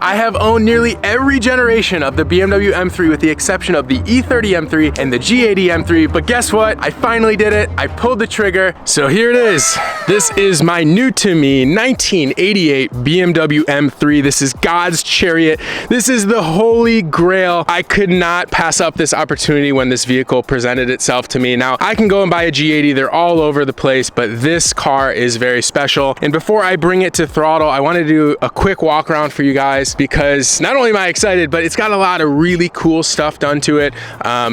I have owned nearly every generation of the BMW M3 with the exception of the E30 M3 and the G80 M3, but guess what? I finally did it. I pulled the trigger, so here it is. This is my new to me 1988 BMW M3. This is God's chariot. This is the holy grail. I could not pass up this opportunity when this vehicle presented itself to me. Now, I can go and buy a G80. They're all over the place, but this car is very special. And before I bring it to throttle, I want to do a quick walk around for you guys because not only am I excited, but it's got a lot of really cool stuff done to it.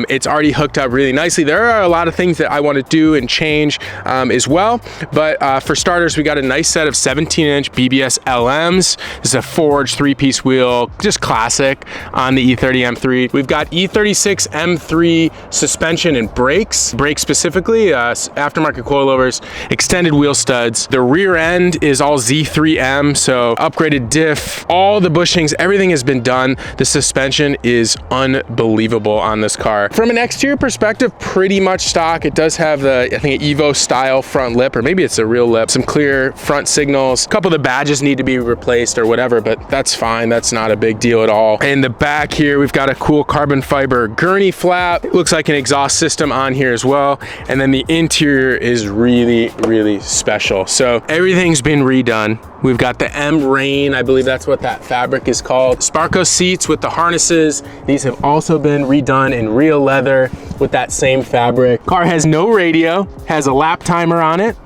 It's already hooked up really nicely. There are a lot of things that I want to do and change as well. But for starters, we got a nice set of 17-inch BBS LMs. This is a forged three-piece wheel, just classic on the E30 M3. We've got E36 M3 suspension and brakes specifically, aftermarket coilovers, extended wheel studs. The rear end is all Z3M, so upgraded diff, all the bushings, everything has been done. The suspension is unbelievable on this car. From an exterior perspective, pretty much stock. It does have the, I think, an Evo style front lip, or maybe it's a real lip, some clear front signals. A couple of the badges need to be replaced or whatever, but that's fine. That's not a big deal at all. In the back here, we've got a cool carbon fiber gurney flap. It looks like an exhaust system on here as well. And then the interior is really, really special. So everything's been redone. We've got the M Rain, I believe that's what that fabric is called. Sparco seats with the harnesses. These have also been redone in real leather with that same fabric. Car has no radio, has a lap timer on it.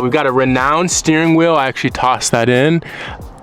We've got a renowned steering wheel. I actually tossed that in.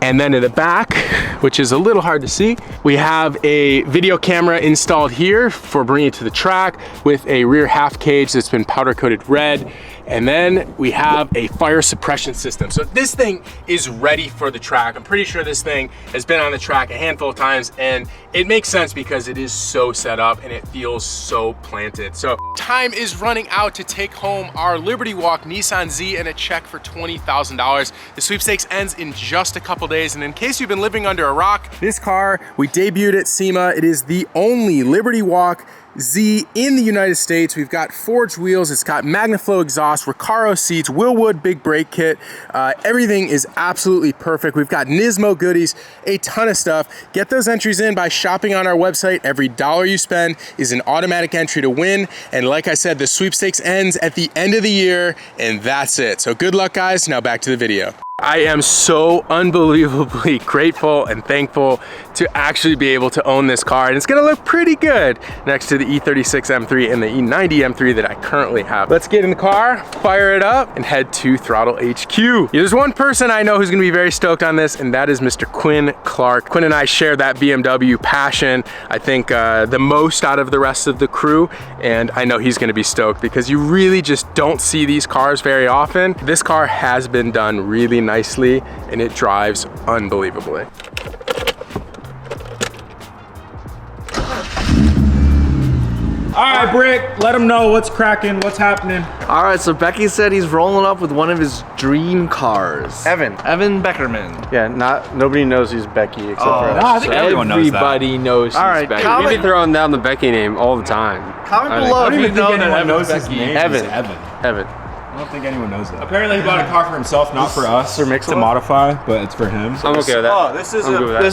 And then in the back, which is a little hard to see, we have a video camera installed here for bringing it to the track with a rear half cage that's been powder coated red. And then we have a fire suppression system. So this thing is ready for the track. I'm pretty sure this thing has been on the track a handful of times, and it makes sense because it is so set up and it feels so planted. So time is running out to take home our Liberty Walk Nissan Z and a check for $20,000. The sweepstakes ends in just a couple days. And in case you've been living under a rock, this car, we debuted at SEMA. It is the only Liberty Walk Z in the United States. We've got forged wheels, it's got MagnaFlow exhaust, Recaro seats, Willwood big brake kit. Everything is absolutely perfect. We've got Nismo goodies, a ton of stuff. Get those entries in by shopping on our website. Every dollar you spend is an automatic entry to win. And like I said, the sweepstakes ends at the end of the year, and that's it. So good luck, guys. Now back to the video. I am so unbelievably grateful and thankful to actually be able to own this car, and it's gonna look pretty good next to the E36 M3 and the E90 M3 that I currently have. Let's get in the car, fire it up, and head to Throttle HQ. There's one person I know who's gonna be very stoked on this, and that is Mr. Quinn Clark. Quinn and I share that BMW passion, I think the most out of the rest of the crew, and I know he's gonna be stoked because you really just don't see these cars very often. This car has been done really nicely, and it drives unbelievably. All right, Brick, let him know what's cracking, what's happening. All right, so Becky said he's rolling up with one of his dream cars. Evan Beckerman. Yeah, nobody knows he's Becky except for us. No, I think everyone knows that. Everybody knows she's Becky. We've been throwing down the Becky name all the time. Comment below if you know that anyone knows Evan's his Becky. name. Evan. Evan. I don't think anyone knows that. Apparently he bought a car for himself, not for us to modify, but it's for him. I'm okay with that. Oh, this is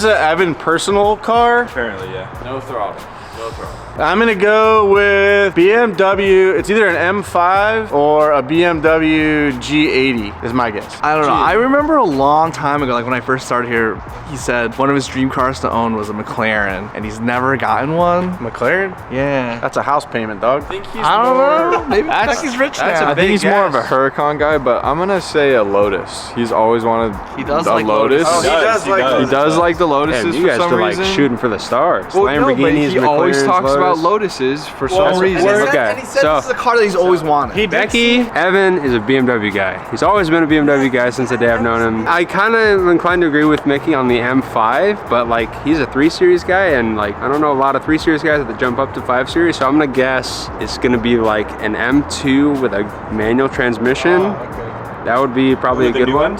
an Evan personal car? Apparently, yeah. No throttle. No throttle. I'm gonna go with BMW. It's either an M5 or a BMW G80 is my guess. I don't know. I remember a long time ago, like when I first started here, he said one of his dream cars to own was a McLaren, and he's never gotten one. McLaren? Yeah. That's a house payment, dog. I don't know. Maybe Becky's rich now. I think he's more of a Huracan guy, but I'm gonna say a Lotus. He's always wanted a Lotus. Oh, he does like the Lotuses. Damn, you guys for some are reason. like shooting for the stars. Well, Lamborghinis, he always McLarens, talks Lotus. about Lotuses for some reason. And he said this is a car that he's always wanted. Becky, Evan is a BMW guy. He's always been a BMW guy since the day I've known him. I kind of am inclined to agree with Mickey on the M5, but like he's a 3 Series guy, and like I don't know a lot of 3 Series guys that jump up to 5 Series, so I'm gonna guess it's gonna be like an M2 with a manual transmission. Oh, okay. That would be probably a good one.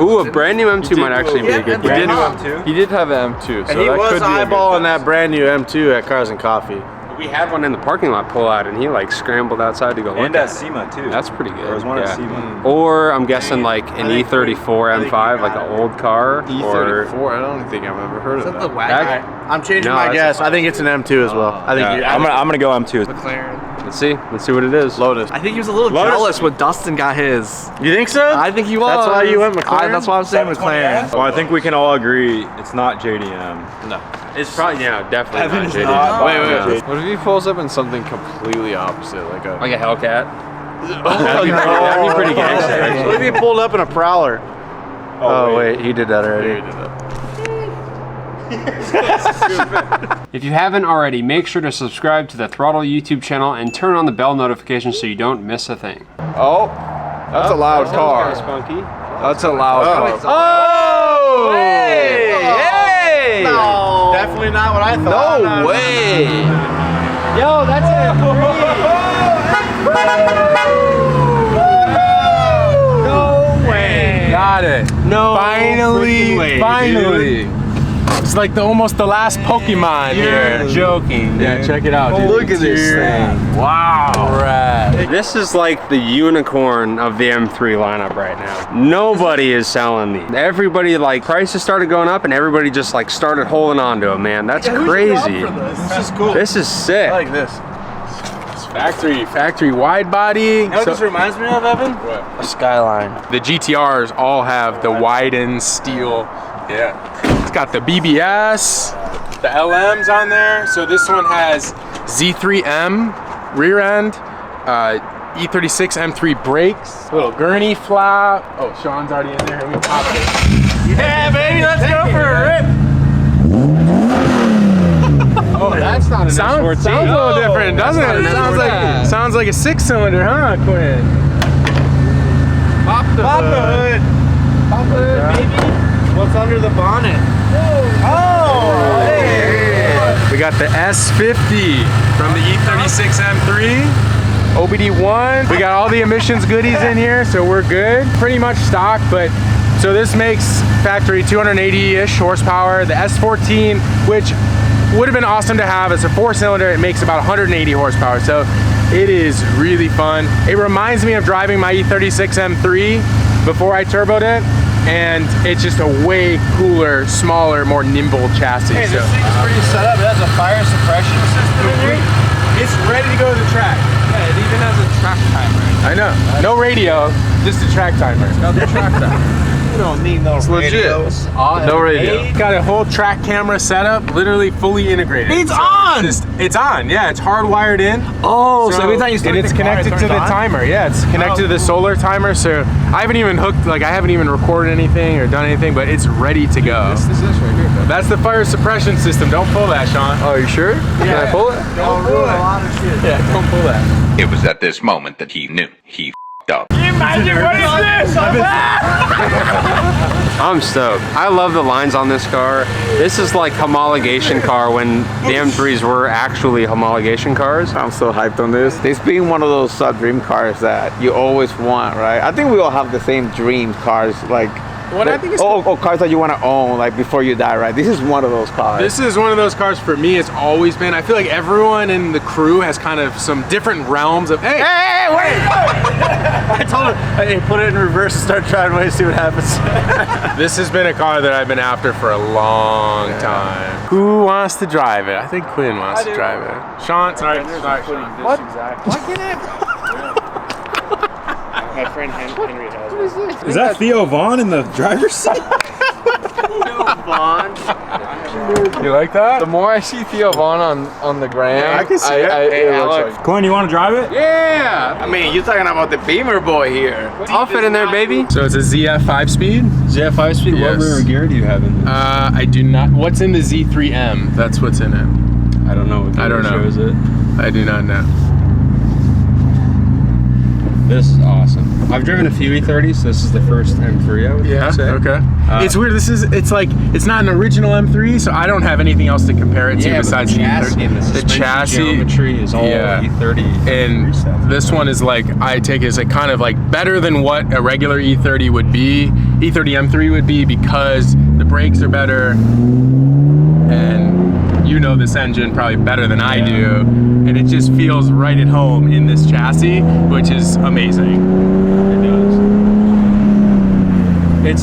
Ooh, a brand new M2 might actually be a good guess. He did have an M2, so and he was eyeballing that brand new M2 at Cars and Coffee. We had one in the parking lot pull out, and he like scrambled outside to go look And at at it. SEMA too. That's pretty good. There was one at Yeah. SEMA. Or I'm guessing like an E34 M5, like an old car. E34. I don't think I've ever heard of that. The wagon. I'm changing No, my that's guess. I think it's an M2 as well. I think Yeah, I'm gonna go M2. McLaren. Let's see what it is. Lotus. I think he was a little jealous when Dustin got his. You think so? I think he was. That's why you went McLaren? That's why I'm saying McLaren. Well, I think we can all agree it's not JDM. No. It's probably definitely Evan not is JD. not- Wait. What if he pulls up in something completely opposite, like a? Like a Hellcat. That'd That'd be pretty gangster. What Actually. if he pulled up in a Prowler? Oh, wait, he did that already. If you haven't already, make sure to subscribe to the Throttle YouTube channel and turn on the bell notification so you don't miss a thing. Oh, that's a loud car. Spunky. That's a loud car. Oh! Hey! Hey! No. Definitely not what I thought. No way! Yo, that's it. No way! Got it. No Finally, freaking way, finally. It's like almost the last Pokemon here. You're joking. Yeah, dude. check it out, dude. Look at this thing. Wow. Rad. This is like the unicorn of the M3 lineup right now. Nobody is selling these. Everybody, like, prices started going up and everybody just like started holding on to them, man. That's crazy. This is cool. This is sick. I like this. Factory wide body. You know what this reminds me of, Evan? What? A Skyline. The GTRs all have the widened steel. Yeah. It's got the BBS, the LMs on there. So this one has Z3M rear end, E36 M3 brakes, little gurney flap. Oh, Sean's already in there. We popped it. Yeah, baby, let's go for a rip. Oh, that's not an Sounds a S14. little different, doesn't that's it? not an Sounds like a 6-cylinder, huh, Quinn? Pop the hood. Pop the hood, baby. What's under the bonnet? Oh, hey. We got the S50 from the E36 M3. OBD1. We got all the emissions goodies in here, so we're good. Pretty much stock, but so this makes factory 280-ish horsepower. The S14, which would have been awesome to have as a 4-cylinder, it makes about 180 horsepower. So it is really fun. It reminds me of driving my E36 M3 before I turboed it. And it's just a way cooler, smaller, more nimble chassis. Hey, this thing's pretty set up. It has a fire suppression system in here. It's ready to go to the track. Yeah, it even has a track timer. I know. No radio, just a track timer. Got the track timer. You don't need no radios. No radio. Got a whole track camera setup, literally fully integrated. It's on! It's on, yeah. It's hardwired in. Oh, so every time you start and it's the car, connected it to the turns on? timer. Yeah, it's connected to the solar timer. So I haven't even hooked, like I haven't even recorded anything or done anything, but it's ready to go. This is this right here. That's the fire suppression system. Don't pull that, Sean. Oh, you sure? Can I pull it? Don't ruin a lot of shit. Yeah, don't pull that. It was at this moment that he knew he f***ed up. Imagine what is this? I'm stoked. I love the lines on this car. This is like homologation car when the M3s were actually homologation cars. I'm so hyped on this. This being one of those dream cars that you always want, right? I think we all have the same dream cars, like What I think is cars that you want to own, like before you die, right? This is one of those cars. This is one of those cars for me. It's always been. I feel like everyone in the crew has kind of some different realms of. Hey, Wait! I told him, hey, put it in reverse and start driving away and see what happens. this has been a car that I've been after for a long time. Who wants to drive it? I think Quinn wants to drive it. Sean, sorry, Sean. What? Why can't I? My friend Henry has it. Is that Theo Vaughn in the driver's seat? You like that? The more I see Theo Vaughn on the gram, I can see it. it looks like. Glenn, you want to drive it? Yeah! I mean, you're talking about the Beamer boy here. I'll fit in there, baby. So it's a ZF 5-speed. ZF5 speed. Yes. What rear gear do you have in this? I do not. What's in the Z3M? That's what's in it. I don't know. What I don't know. show is it? I do not know. This is awesome. I've driven a few E30s. This is the first M3 I would say. Okay. It's weird. It's like it's not an original M3, so I don't have anything else to compare it to besides the chassis and the chassis geometry is all E30. And this one is like, I take it as like kind of like better than what a regular E30 would be, E30 M3 would be, because the brakes are better and you know this engine probably better than I do, and it just feels right at home in this chassis, which is amazing. It does.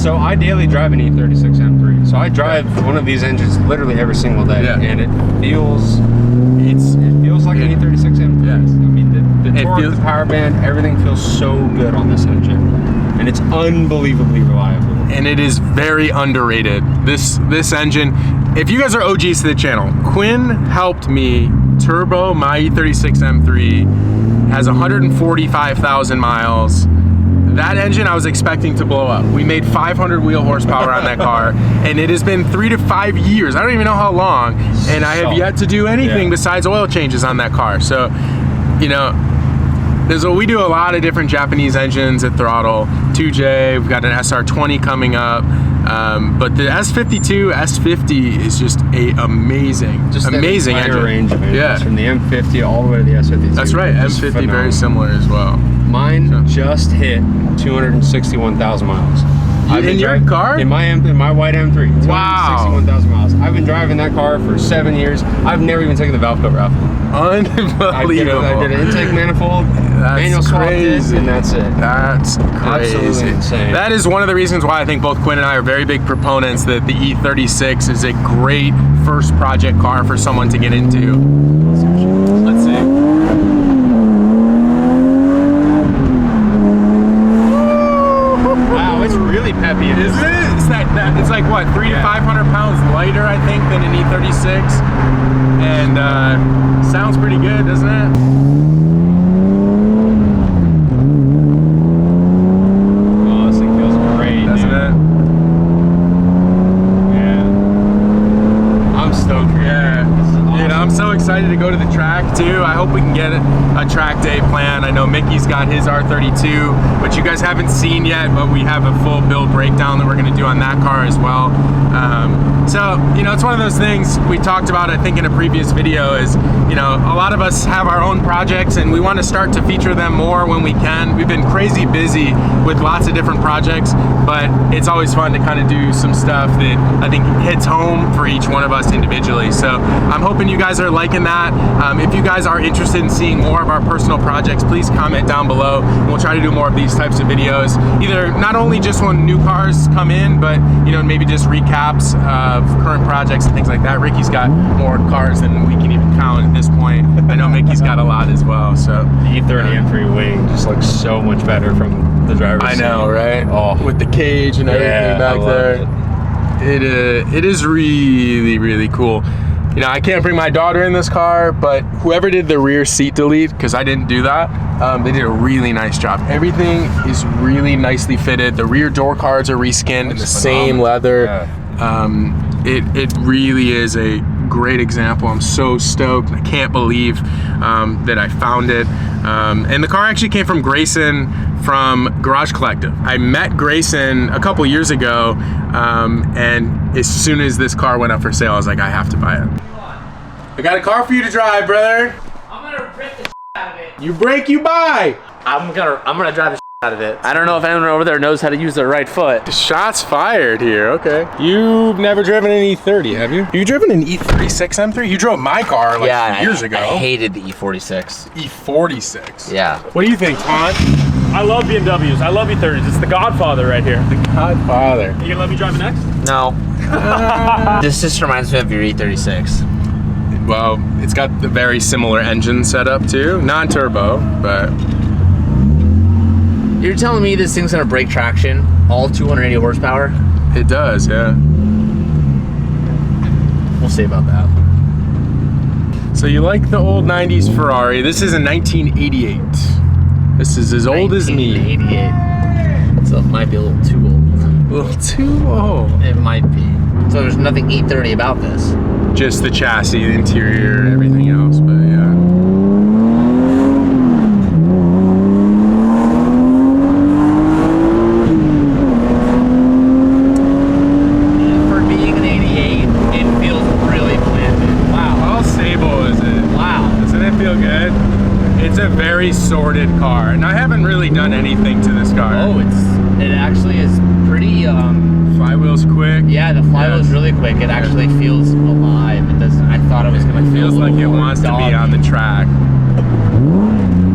So I daily drive an E36 M3. So I drive one of these engines literally every single day, and it feels like an E36 M3. Yes. I mean, the torque, the power band, everything feels so good on this engine, and it's unbelievably reliable. And it is very underrated. This engine, if you guys are OGs to the channel, Quinn helped me turbo my E36 M3, has 145,000 miles. That engine I was expecting to blow up. We made 500 wheel horsepower on that car, and it has been 3 to 5 years. I don't even know how long, and I have yet to do anything besides oil changes on that car. So, you know, we do a lot of different Japanese engines at Throtl. 2J, we've got an SR20 coming up, but the S52, S50 is just a amazing engine. Range of engines, from the M50 all the way to the S52. That's right, M50 phenomenal. Very similar as well. Mine just hit 261,000 miles. In your car? In my white M3. Wow. 261,000 miles. I've been driving that car for 7 years. I've never even taken the valve cover off. Unbelievable. I did an intake manifold, manual swapped it, and that's it. That's crazy. Absolutely insane. That is one of the reasons why I think both Quinn and I are very big proponents that the E36 is a great first project car for someone to get into. Let's see. Wow, it's really peppy. Isn't it? It's like what, 300 to 500 pounds lighter, I think, than an E36, and sounds pretty good, doesn't it? Oh, this thing feels great, doesn't it? Yeah. I'm stoked. Yeah. You know, I'm so excited to go to the track too. I hope we can get a track day planned. I know Mickey's got his R32, which you guys haven't seen yet, but we have a full build breakdown that we're going to do on that car as well. So, you know, it's one of those things we talked about, I think, in a previous video is, you know, a lot of us have our own projects and we want to start to feature them more when we can. We've been crazy busy with lots of different projects, but it's always fun to kind of do some stuff that I think hits home for each one of us individually. So I'm hoping you guys are liking that. If you guys are interested in seeing more of our personal projects, please comment down below. We'll try to do more of these types of videos, either not only just when new cars come in, but, you know, maybe just recaps of current projects and things like that. Ricky's got more cars than we can even count at this point. I know Mickey's got a lot as well. So the E30 M3 wing just looks so much better from the driver's seat. I know, right? Oh, with the cage and everything back there. It is really, really cool. You know, I can't bring my daughter in this car, but whoever did the rear seat delete, because I didn't do that, they did a really nice job. Everything is really nicely fitted. The rear door cards are reskinned in the same leather. Yeah. It really is a great example. I'm so stoked. I can't believe that I found it. And the car actually came from Grayson from Garage Collective. I met Grayson a couple years ago, and as soon as this car went up for sale, I was like, I have to buy it. I got a car for you to drive, brother. I'm gonna rip the out of it. You break, you buy. I'm gonna drive the out of it. I don't know if anyone over there knows how to use their right foot. Shots fired here, okay. You've never driven an E30, have you? You driven an E36 M3? You drove my car like years ago. I hated the E46. E46? Yeah. What do you think, Juan? I love BMWs. I love E30s. It's the Godfather right here. The Godfather. You gonna let me drive it next? No. This just reminds me of your E36. Well, it's got the very similar engine setup too. Non-turbo, but... You're telling me this thing's gonna break traction, all 280 horsepower? It does, yeah. We'll see about that. So you like the old 90s Ferrari. This is a 1988. This is as old as me. 1988. So it might be a little too old. A little too old. It might be. So there's nothing E30 about this. Just the chassis, the interior, everything else, but yeah. Very sorted car, and I haven't really done anything to this car. Oh, it actually is pretty Flywheel's quick. Yeah, the flywheel's really quick. It actually feels alive. It doesn't. I thought it was gonna feel Feels like it wants to be on the track.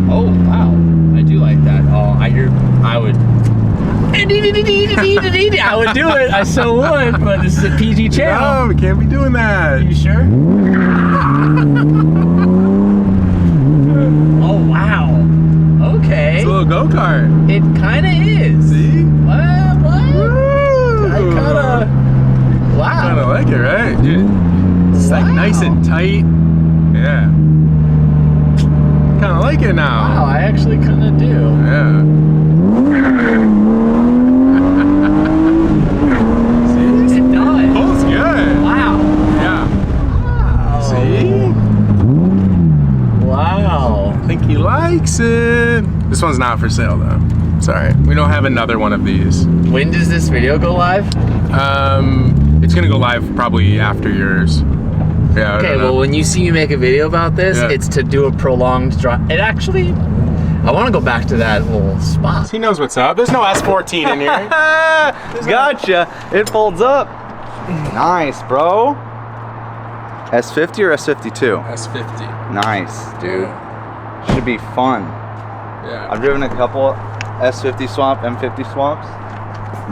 Oh wow, I do like that. Oh, I would. I would do it. I so would, but this is a PG channel. No, we can't be doing that. You sure? Oh wow. Okay. It's a little go-kart. It kind of is. See? What? Woo! I kind of. Wow. Kind of like it, right? Dude, it's like nice and tight. Yeah. Kind of like it now. Wow, I actually kind of do. Yeah. See? It does. Pulls good. Wow. Yeah. Wow. See? Wow. I think he likes it. This one's not for sale though. Sorry. We don't have another one of these. When does this video go live? It's gonna go live probably after yours. Yeah. I Okay, don't know. well, when you see me make a video about this, Yeah. it's to do a prolonged drive. It actually, I want to go back to that little spot. He knows what's up. There's no S14 in here. Gotcha. It folds up. Nice, bro. S50 or S52? S50. Nice, dude. Should be fun. Yeah. I've driven a couple S50 swap, M50 swaps.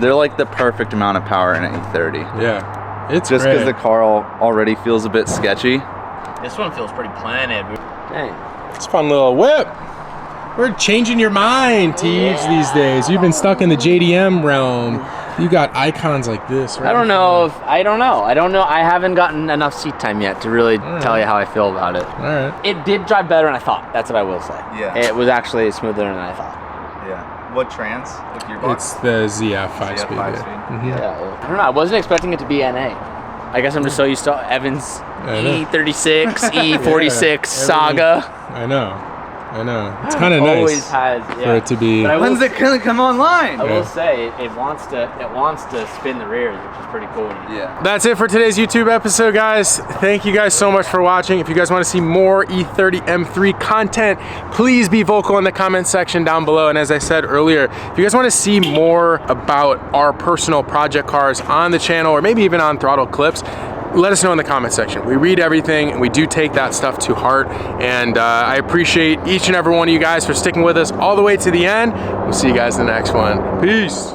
They're like the perfect amount of power in an E30. Yeah. It's Just great. because the car already feels a bit sketchy. This one feels pretty planted. Dang. It's a fun little whip. We're changing your mind, Teej, these days. You've been stuck in the JDM realm. You got icons like this, right? I don't know. I don't know. I haven't gotten enough seat time yet to really tell you how I feel about it. All right. It did drive better than I thought. That's what I will say. Yeah. It was actually smoother than I thought. Yeah. What trans? With your box? It's the ZF 5-speed. ZF 5-speed. Yeah. I don't know. I wasn't expecting it to be NA. I guess I'm just so used to Evan's E36, E46 saga. I know. It's kind of nice Always has, yeah. for it to be. But I will When's it gonna come online? I will say it wants to spin the rears, which is pretty cool. Yeah. That's it for today's YouTube episode, guys. Thank you guys so much for watching. If you guys want to see more E30 M3 content, please be vocal in the comment section down below. And as I said earlier, if you guys want to see more about our personal project cars on the channel, or maybe even on Throttle Clips, let us know in the comment section. We read everything and we do take that stuff to heart. And I appreciate each and every one of you guys for sticking with us all the way to the end. We'll see you guys in the next one. Peace.